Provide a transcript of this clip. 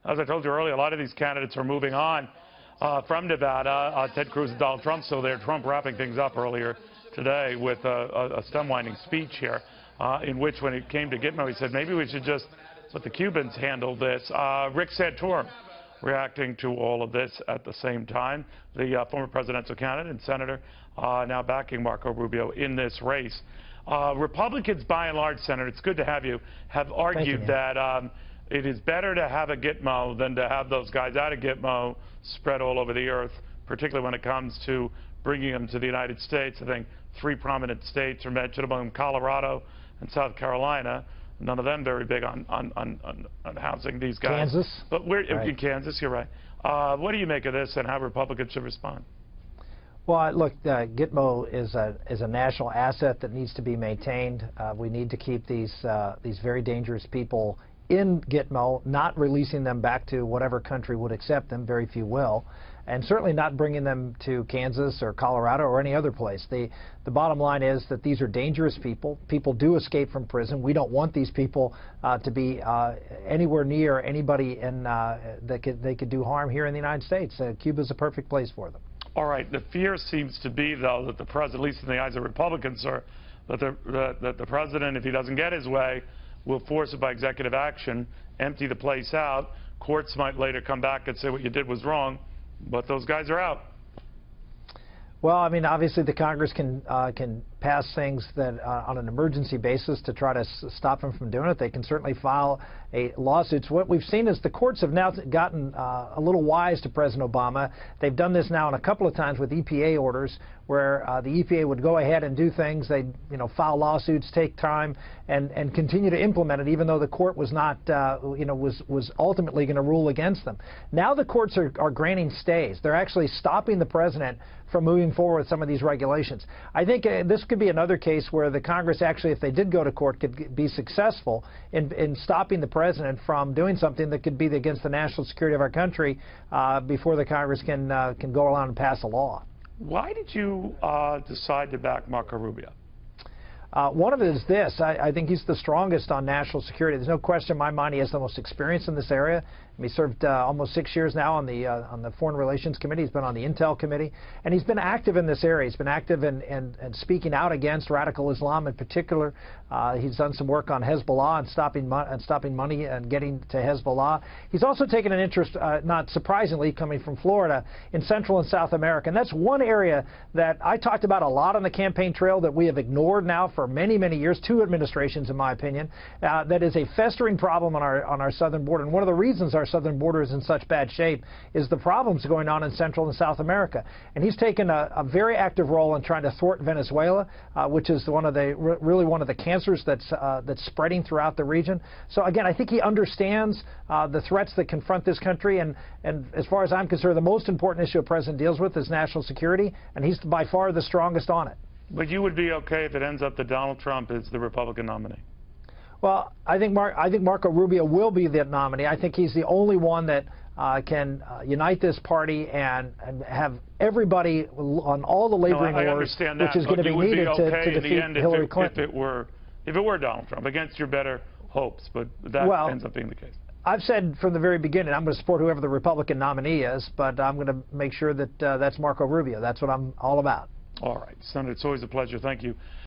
as I told you earlier, a lot of these candidates are moving on from Nevada. Ted Cruz and Donald Trump still there. Trump wrapping things up earlier today with a stem-winding speech here, in which, when it came to Gitmo, he said maybe we should just let the Cubans handle this. Rick Santorum reacting to all of this at the same time. The former presidential candidate and senator now backing Marco Rubio in this race. Republicans, by and large, Senator, it's good to have you, have argued that it is better to have a Gitmo than to have those guys out of Gitmo spread all over the earth, particularly when it comes to bringing them to the United States. I think 3 prominent states are mentioned, among them Colorado and South Carolina. None of them very big on housing these guys. Kansas. But we're in Kansas, you're right. What do you make of this and how Republicans should respond? Well, look, Gitmo is a national asset that needs to be maintained. We need to keep these very dangerous people in Gitmo, not releasing them back to whatever country would accept them. Very few will. And certainly not bringing them to Kansas or Colorado or any other place. The bottom line is that these are dangerous people. People do escape from prison. We don't want these people to be anywhere near anybody that they could do harm here in the United States. Cuba's a perfect place for them. All right. The fear seems to be, though, that the president, at least in the eyes of Republicans, sir, that the president, if he doesn't get his way, will force it by executive action, empty the place out. Courts might later come back and say what you did was wrong. But those guys are out. Well, I mean, obviously the Congress can pass things that on an emergency basis to try to stop them from doing it. They can certainly file lawsuits. What we've seen is the courts have now gotten a little wise to President Obama. They've done this now a couple of times with EPA orders, where the EPA would go ahead and do things. They'd file lawsuits, take time, and continue to implement it, even though the court was not was ultimately going to rule against them. Now the courts are granting stays. They're actually stopping the president from moving forward with some of these regulations. I think this could be another case where the Congress actually, if they did go to court, could be successful in stopping the president from doing something that could be against the national security of our country before the Congress can go around and pass a law. Why did you decide to back Marco Rubio? One of it is this. I think he's the strongest on national security. There's no question in my mind he has the most experience in this area. He served almost 6 years now on the Foreign Relations Committee. He's been on the Intel Committee, and he's been active in this area. He's been active in speaking out against radical Islam in particular. He's done some work on Hezbollah and stopping money and getting to Hezbollah. He's also taken an interest, not surprisingly, coming from Florida, in Central and South America. And that's one area that I talked about a lot on the campaign trail that we have ignored now for many, many years, 2 administrations, in my opinion. That is a festering problem on our southern border. And one of the reasons our southern border is in such bad shape is the problems going on in Central and South America. And he's taken a very active role in trying to thwart Venezuela, which is really one of the cancers that's spreading throughout the region. So again, I think he understands the threats that confront this country. And as far as I'm concerned, the most important issue a president deals with is national security, and he's by far the strongest on it. But you would be okay if it ends up that Donald Trump is the Republican nominee? Well, I think Marco Rubio will be the nominee. I think he's the only one that can unite this party and have everybody on all the laboring wars, which is going to be needed to defeat Hillary Clinton. If it were Donald Trump, against your better hopes, but that ends up being the case. I've said from the very beginning I'm going to support whoever the Republican nominee is, but I'm going to make sure that that's Marco Rubio. That's what I'm all about. All right, Senator, it's always a pleasure. Thank you.